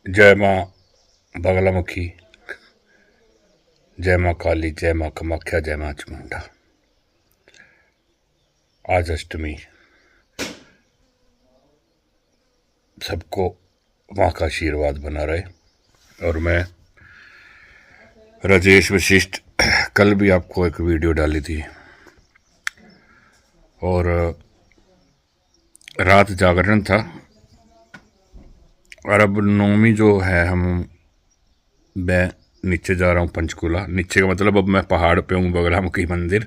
जय माँ बगलामुखी, जय माँ काली, जय माँ कामाख्या, जय माँ चामुंडा। आज अष्टमी, सबको माँ का आशीर्वाद बना रहे। और मैं राजेश वशिष्ठ कल भी आपको एक वीडियो डाली थी और रात जागरण था। और अब नौमी जो है, मैं नीचे जा रहा हूँ पंचकूला। नीचे का मतलब अब मैं पहाड़ पे हूँ, बगलामुखी मंदिर।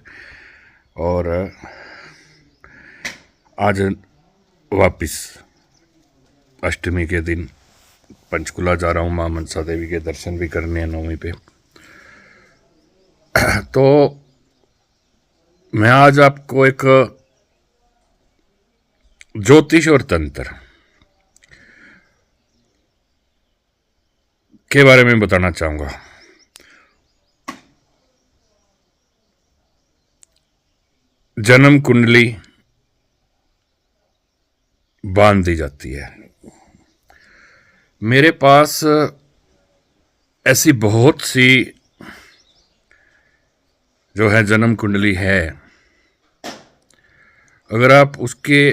और आज वापिस अष्टमी के दिन पंचकुला जा रहा हूँ, माँ मनसा देवी के दर्शन भी करने हैं नौमी पे। तो मैं आज आपको एक ज्योतिष और तंत्र के बारे में बताना चाहूंगा। जन्म कुंडली बांध दी जाती है। मेरे पास ऐसी बहुत सी जो है जन्म कुंडली है। अगर आप उसके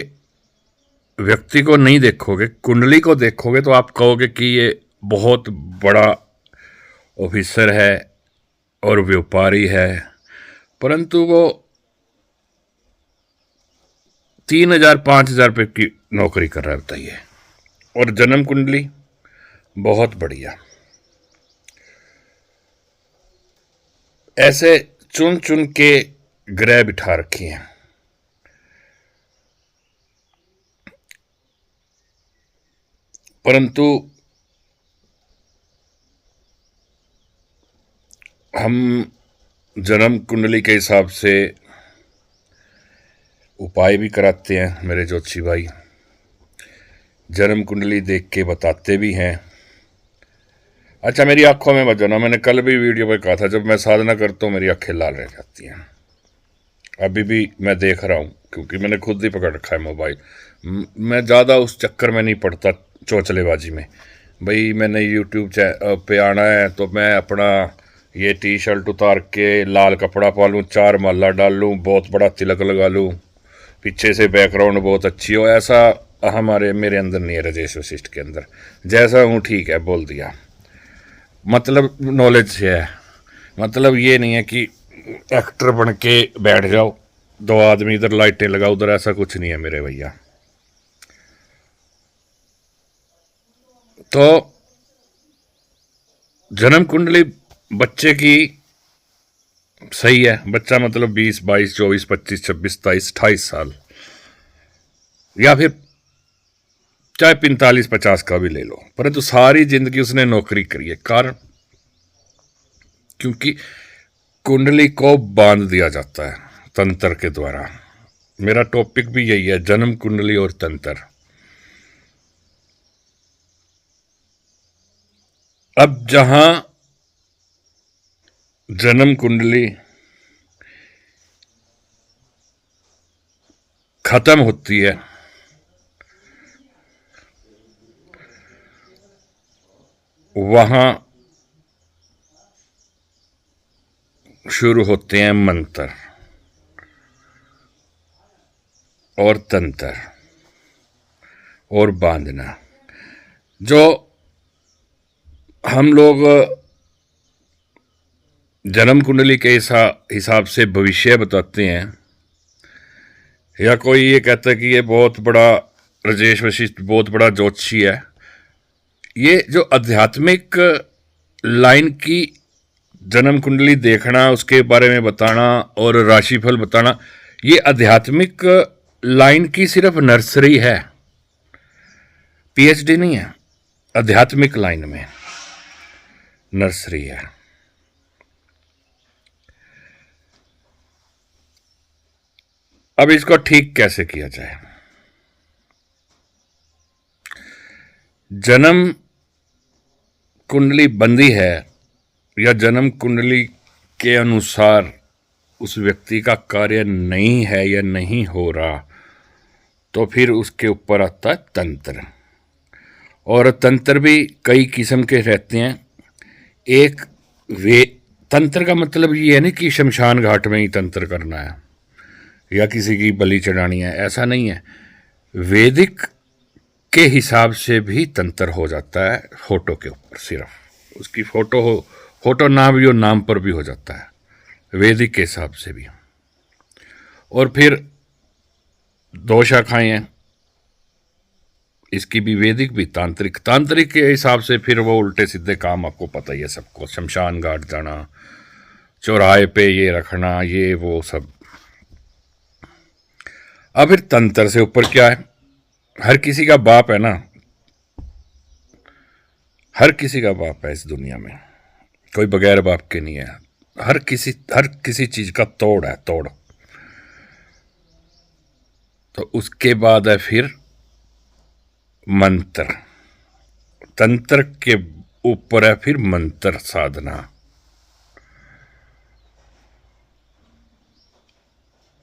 व्यक्ति को नहीं देखोगे, कुंडली को देखोगे, तो आप कहोगे कि ये बहुत बड़ा ऑफिसर है और व्यापारी है। परंतु वो 3,000 5,000 रुपये की नौकरी कर रहा है, बताइए। और जन्म कुंडली बहुत बढ़िया। ऐसे चुन चुन के ग्रह बिठा रखी हैं। परंतु हम जन्म कुंडली के हिसाब से उपाय भी कराते हैं। मेरे ज्योतिषी भाई जन्म कुंडली देख के बताते भी हैं। अच्छा, मेरी आंखों में मत जाना। मैंने कल भी वीडियो पर कहा था, जब मैं साधना करता हूँ मेरी आंखें लाल रह जाती हैं। अभी भी मैं देख रहा हूँ, क्योंकि मैंने खुद ही पकड़ रखा है मोबाइल। मैं ज़्यादा उस चक्कर में नहीं पड़ता, चौचलेबाजी में। भाई मैंने यूट्यूब पे आना है तो मैं अपना ये टी शर्ट उतार के लाल कपड़ा पा लूँ, 4 माला डाल लूँ, बहुत बड़ा तिलक लगा लूँ, पीछे से बैकग्राउंड बहुत अच्छी हो, ऐसा हमारे मेरे अंदर नहीं है। राजेश वशिष्ठ के अंदर जैसा हूँ ठीक है, बोल दिया। मतलब नॉलेज से है। मतलब ये नहीं है कि एक्टर बन के बैठ जाओ, 2 आदमी इधर लाइटें लगाओ उधर, ऐसा कुछ नहीं है मेरे भैया। तो जन्म कुंडली बच्चे की सही है। बच्चा मतलब 20 22 24 25 26 27 28 साल, या फिर चाहे 45 50 का भी ले लो, परंतु सारी जिंदगी उसने नौकरी करी है। कारण क्योंकि कुंडली को बांध दिया जाता है तंत्र के द्वारा। मेरा टॉपिक भी यही है, जन्म कुंडली और तंत्र। अब जहां जन्म कुंडली खत्म होती है, वहां शुरू होते हैं मंत्र और तंत्र और बांधना। जो हम लोग जन्म कुंडली के हिसाब से भविष्य बताते हैं, या कोई ये कहता है कि ये बहुत बड़ा राजेश वशिष्ठ बहुत बड़ा ज्योतिषी है। ये जो आध्यात्मिक लाइन की जन्म कुंडली देखना, उसके बारे में बताना और राशिफल बताना, ये आध्यात्मिक लाइन की सिर्फ नर्सरी है, पीएचडी नहीं है। आध्यात्मिक लाइन में नर्सरी है। अब इसको ठीक कैसे किया जाए? जन्म कुंडली बंदी है या जन्म कुंडली के अनुसार उस व्यक्ति का कार्य नहीं है या नहीं हो रहा, तो फिर उसके ऊपर आता है तंत्र। और तंत्र भी कई किस्म के रहते हैं। एक वे तंत्र का मतलब ये है नहीं कि शमशान घाट में ही तंत्र करना है या किसी की बलि चढ़ानी है, ऐसा नहीं है। वैदिक के हिसाब से भी तंत्र हो जाता है फोटो के ऊपर, सिर्फ उसकी फोटो हो, फोटो ना भी हो नाम पर भी हो जाता है वैदिक के हिसाब से भी। और फिर दो शाखाएं हैं इसकी भी, वैदिक भी तांत्रिक। तांत्रिक के हिसाब से फिर वो उल्टे सीधे काम आपको पता ही है सबको, शमशान घाट जाना, चौराहे पे ये रखना, ये वो सब। अब फिर तंत्र से ऊपर क्या है? हर किसी का बाप है ना, हर किसी का बाप है इस दुनिया में, कोई बगैर बाप के नहीं है। हर किसी चीज का तोड़ है, तोड़। तो उसके बाद है फिर मंत्र। तंत्र के ऊपर है फिर मंत्र साधना।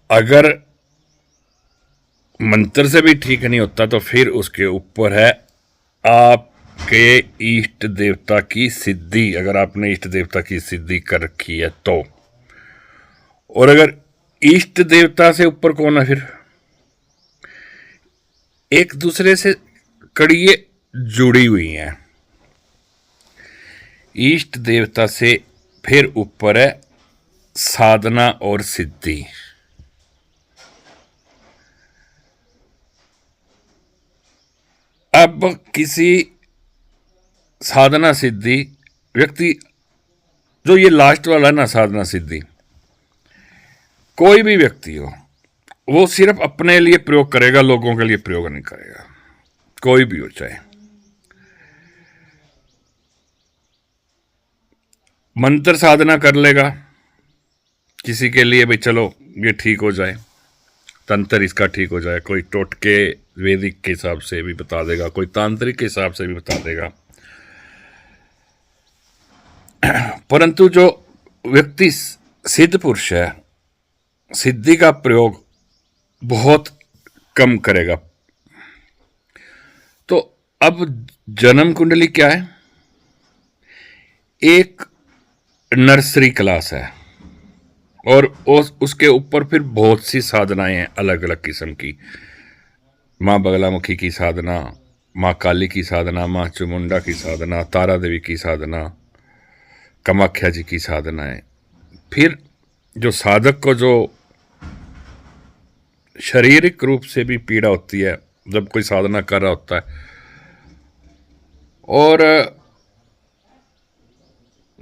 अगर मंत्र से भी ठीक नहीं होता तो फिर उसके ऊपर है आपके इष्ट देवता की सिद्धि, अगर आपने इष्ट देवता की सिद्धि कर रखी है तो। और अगर इष्ट देवता से ऊपर कौन है फिर? एक दूसरे से कड़िए जुड़ी हुई हैं। इष्ट देवता से फिर ऊपर है साधना और सिद्धि। अब किसी साधना सिद्धि व्यक्ति, जो ये लास्ट वाला है ना साधना सिद्धि, कोई भी व्यक्ति हो वो सिर्फ अपने लिए प्रयोग करेगा, लोगों के लिए प्रयोग नहीं करेगा, कोई भी हो चाहे। मंत्र साधना कर लेगा किसी के लिए, भाई चलो ये ठीक हो जाए, तंत्र इसका ठीक हो जाए। कोई टोटके वैदिक के हिसाब से भी बता देगा, कोई तांत्रिक के हिसाब से भी बता देगा। परंतु जो व्यक्ति सिद्ध पुरुष है, सिद्धि का प्रयोग बहुत कम करेगा। तो अब जन्म कुंडली क्या है? एक नर्सरी क्लास है और उसके ऊपर फिर बहुत सी साधनाएं हैं अलग अलग किस्म की। माँ बगलामुखी की साधना, माँ काली की साधना, माँ चामुंडा की साधना, तारा देवी की साधना, कामाख्या जी की साधनाएं। फिर जो साधक को जो शारीरिक रूप से भी पीड़ा होती है जब कोई साधना कर रहा होता है, और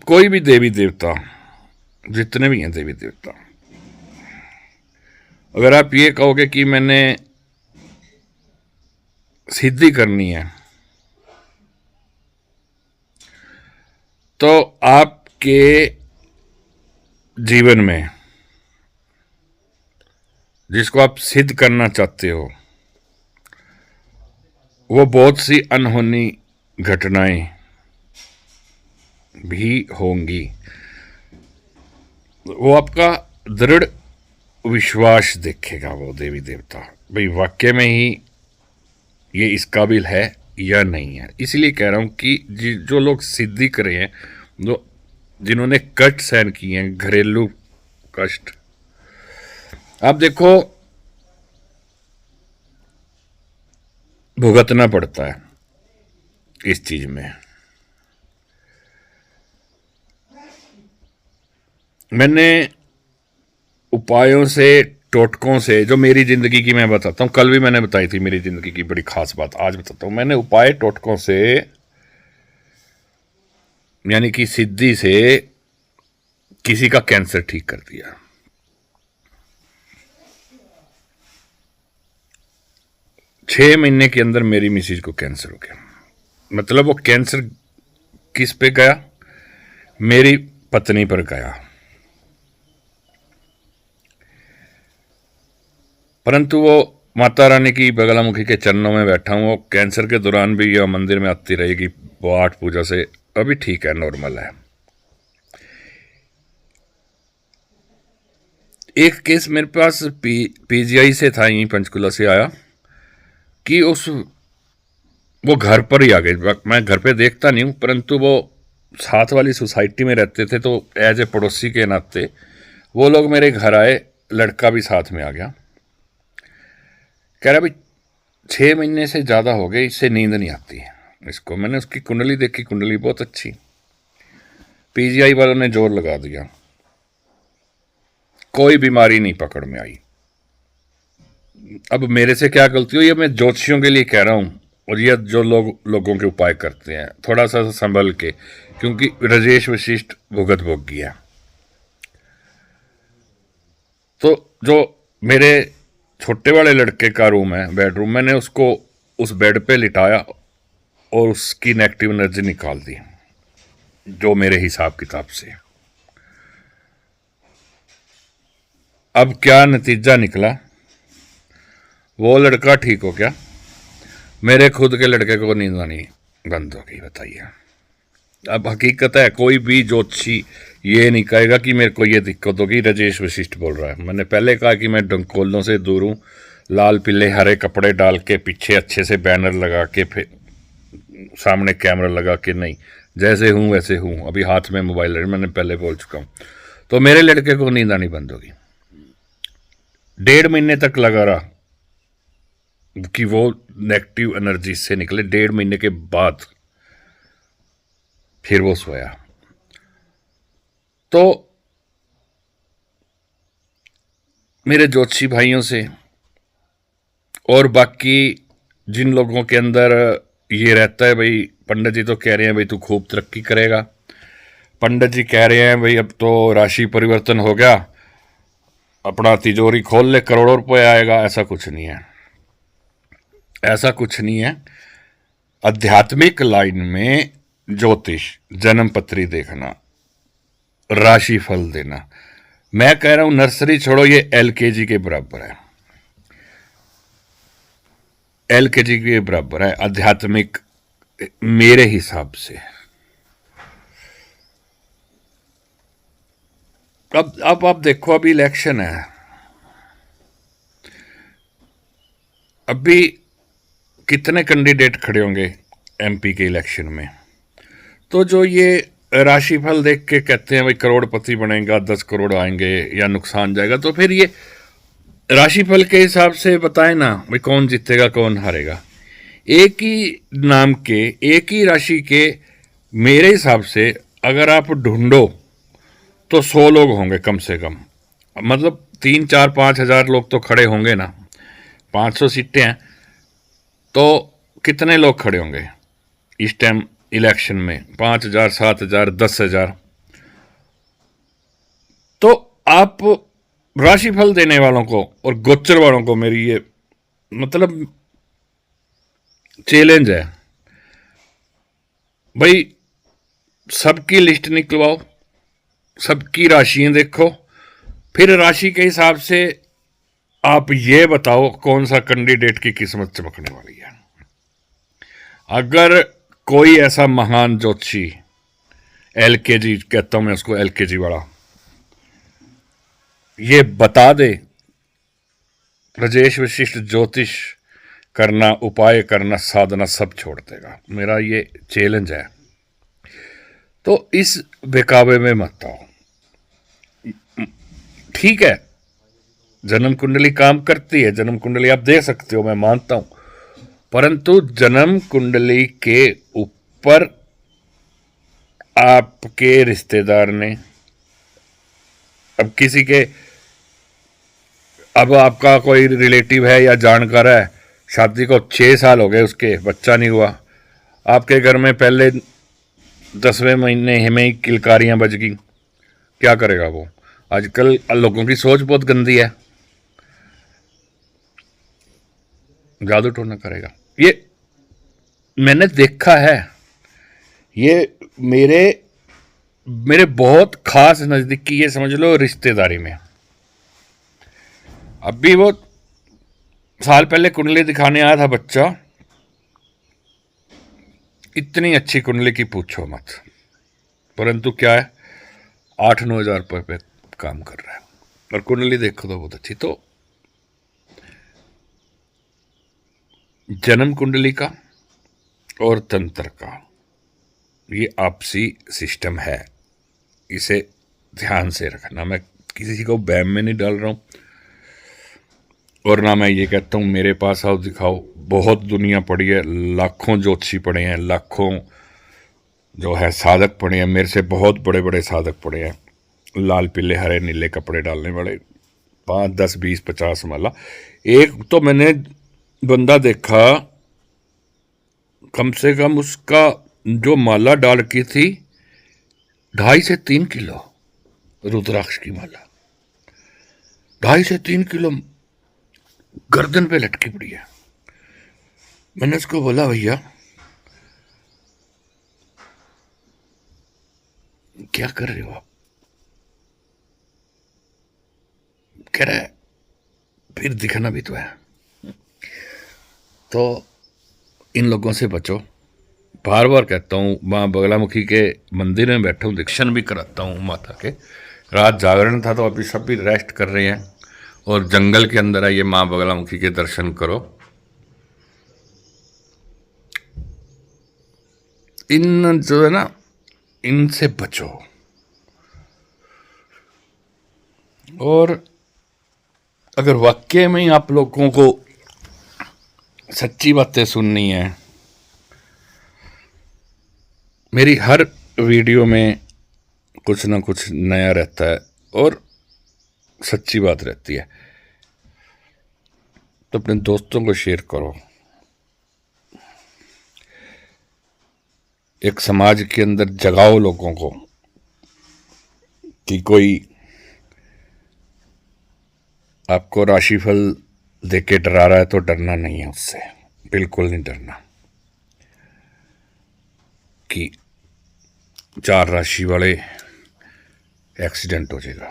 कोई भी देवी देवता, जितने भी हैं देवी देवता, अगर आप ये कहोगे कि मैंने सिद्धि करनी है तो आपके जीवन में जिसको आप सिद्ध करना चाहते हो वो बहुत सी अनहोनी घटनाएं भी होंगी। वो आपका दृढ़ विश्वास देखेगा वो देवी देवता, भाई वाकई में ही ये इस काबिल है या नहीं है। इसलिए कह रहा हूं कि जो लोग सिद्धि कर रहे हैं, जो जिन्होंने कष्ट सहन किए हैं, घरेलू कष्ट, आप देखो भुगतना पड़ता है इस चीज में। मैंने उपायों से, टोटकों से, जो मेरी जिंदगी की मैं बताता हूं, कल भी मैंने बताई थी मेरी जिंदगी की बड़ी खास बात, आज बताता हूं। मैंने उपाय टोटकों से यानी कि सिद्धि से किसी का कैंसर ठीक कर दिया। छह महीने के अंदर मेरी मिसेज को कैंसर हो गया। मतलब वो कैंसर किस पे गया? मेरी पत्नी पर गया। परंतु वो माता रानी की बगलामुखी के चरणों में बैठा हूं। वो कैंसर के दौरान भी यह मंदिर में आती रहेगी, वो 8 पूजा से अभी ठीक है, नॉर्मल है। एक केस मेरे पास पीजीआई से था, यहीं पंचकुला से आया, कि उस वो घर पर ही आ गई। मैं घर पे देखता नहीं हूँ, परंतु वो साथ वाली सोसाइटी में रहते थे, तो एज ए पड़ोसी के नाते वो लोग मेरे घर आए, लड़का भी साथ में आ गया। कह रहा भाई 6 महीने से ज़्यादा हो गए, इससे नींद नहीं आती है इसको। मैंने उसकी कुंडली देखी, कुंडली बहुत अच्छी। पीजीआई वालों ने जोर लगा दिया, कोई बीमारी नहीं पकड़ में आई। अब मेरे से क्या गलती हुई, ये मैं ज्योतिषियों के लिए कह रहा हूँ, और ये जो लोगों के उपाय करते हैं थोड़ा सा संभल के, क्योंकि राजेश वशिष्ठ भुगत भोगी है। तो जो मेरे छोटे वाले लड़के का रूम है, बेडरूम, मैंने उसको उस बेड पे लिटाया और उसकी नेगेटिव एनर्जी निकाल दी, जो मेरे हिसाब किताब से। अब क्या नतीजा निकला, वो लड़का ठीक हो गया, मेरे खुद के लड़के को नींद आनी बंद हो गई। बताइए, अब हकीकत है, कोई भी ज्योतिषी ये नहीं कहेगा कि मेरे को ये दिक्कत होगी, राजेश वशिष्ठ बोल रहा है। मैंने पहले कहा कि मैं डंकोलों से दूर हूँ, लाल पीले हरे कपड़े डाल के, पीछे अच्छे से बैनर लगा के, फिर सामने कैमरा लगा के नहीं, जैसे हूँ वैसे हूँ। अभी हाथ में मोबाइल है, मैंने पहले बोल चुका हूँ। तो मेरे लड़के को नींद आनी बंद होगी। 1.5 महीने तक लगा रहा कि वो नेगेटिव एनर्जी से निकले। 1.5 महीने के बाद फिर वो सोया। तो मेरे ज्योतिषी भाइयों से और बाकी जिन लोगों के अंदर ये रहता है, भाई पंडित जी तो कह रहे हैं भाई तू खूब तरक्की करेगा, पंडित जी कह रहे हैं भाई अब तो राशि परिवर्तन हो गया, अपना तिजोरी खोल ले, करोड़ों रुपए आएगा। ऐसा कुछ नहीं है, ऐसा कुछ नहीं है। आध्यात्मिक लाइन में ज्योतिष, जन्म पत्री देखना, राशि फल देना, मैं कह रहा हूं नर्सरी छोड़ो, ये एलकेजी के बराबर है। एलकेजी के बराबर है आध्यात्मिक, मेरे हिसाब से। अब आप देखो, अभी इलेक्शन है, अभी कितने कैंडिडेट खड़े होंगे एमपी के इलेक्शन में। तो जो ये राशिफल देख के कहते हैं भाई करोड़पति बनेगा, 10 करोड़ आएंगे या नुकसान जाएगा, तो फिर ये राशिफल के हिसाब से बताए ना भाई कौन जीतेगा कौन हारेगा। एक ही नाम के, एक ही राशि के, मेरे हिसाब से अगर आप ढूंढो तो 100 लोग होंगे कम से कम। मतलब 3, 4, 5 हजार लोग तो खड़े होंगे ना। 500 सीटें हैं तो कितने लोग खड़े होंगे इस टाइम इलेक्शन में? 5,000, 7,000, 10,000। तो आप राशिफल देने वालों को और गोचर वालों को मेरी ये मतलब चैलेंज है, भाई सबकी लिस्ट निकलवाओ, सबकी राशियां देखो, फिर राशि के हिसाब से आप ये बताओ कौन सा कैंडिडेट की किस्मत चमकने वाली है। अगर कोई ऐसा महान ज्योतिषी, एलकेजी कहता हूं मैं उसको, एलकेजी वाला, ये बता दे राजेश वशिष्ठ ज्योतिष करना, उपाय करना, साधना सब छोड़ देगा, मेरा ये चैलेंज है। तो इस बेकाबे में मत आओ। ठीक है, जन्म कुंडली काम करती है, जन्म कुंडली आप दे सकते हो, मैं मानता हूं, परंतु जन्म कुंडली के ऊपर आपके रिश्तेदार ने, अब किसी के, अब आपका कोई रिलेटिव है या जानकार है, शादी को 6 साल हो गए, उसके बच्चा नहीं हुआ, आपके घर में पहले 10वें महीने में ही किलकारियां बज गई, क्या करेगा वो? आजकल लोगों की सोच बहुत गंदी है, जादू टोना करेगा। ये मैंने देखा है, ये मेरे बहुत खास नजदीकी, ये समझ लो रिश्तेदारी में। अभी वो साल पहले कुंडली दिखाने आया था बच्चा, इतनी अच्छी कुंडली की पूछो मत, परंतु क्या है 8-9 हजार रुपये पे काम कर रहा है, और कुंडली देखो तो बहुत अच्छी। तो जन्म कुंडली का और तंत्र का ये आपसी सिस्टम है, इसे ध्यान से रखना। मैं किसी को वहम में नहीं डाल रहा हूँ, और ना मैं ये कहता हूँ मेरे पास आओ दिखाओ। बहुत दुनिया पड़ी है, लाखों ज्योतिषी पड़े हैं, लाखों जो है साधक पड़े हैं, मेरे से बहुत बड़े बड़े साधक पड़े हैं, लाल पीले हरे नीले कपड़े डालने वाले, 5 10 20 50 माला। एक तो मैंने बंदा देखा, कम से कम उसका जो माला डाल की थी 2.5 से 3 किलो रुद्राक्ष की माला, 2.5 से 3 किलो गर्दन पे लटकी पड़ी है। मैंने उसको बोला भैया क्या कर रहे हो आप? कह रहा है फिर दिखना भी तो है। तो इन लोगों से बचो, बार बार कहता हूँ। माँ बगलामुखी के मंदिर में बैठा हूँ, दीक्षण भी कराता हूँ माता के। रात जागरण था तो अभी सब भी रेस्ट कर रहे हैं, और जंगल के अंदर आइए, माँ बगलामुखी के दर्शन करो। इन जो है ना, इनसे बचो। और अगर वाकई में आप लोगों को सच्ची बातें सुननी है, मेरी हर वीडियो में कुछ ना कुछ नया रहता है और सच्ची बात रहती है, तो अपने दोस्तों को शेयर करो। एक समाज के अंदर जगाओ लोगों को कि कोई आपको राशिफल देके डरा रहा है तो डरना नहीं है उससे, बिल्कुल नहीं डरना कि 4 राशि वाले एक्सीडेंट हो जाएगा,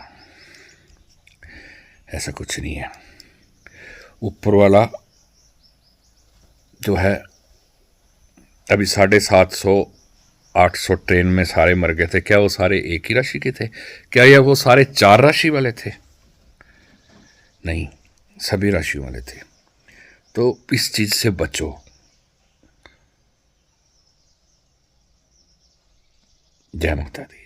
ऐसा कुछ नहीं है। ऊपर वाला जो है, अभी 750 800 ट्रेन में सारे मर गए थे, क्या वो सारे एक ही राशि के थे? क्या या वो सारे 4 राशि वाले थे? नहीं, सभी राशि वाले थे। तो इस चीज से बचो। जय माता दी।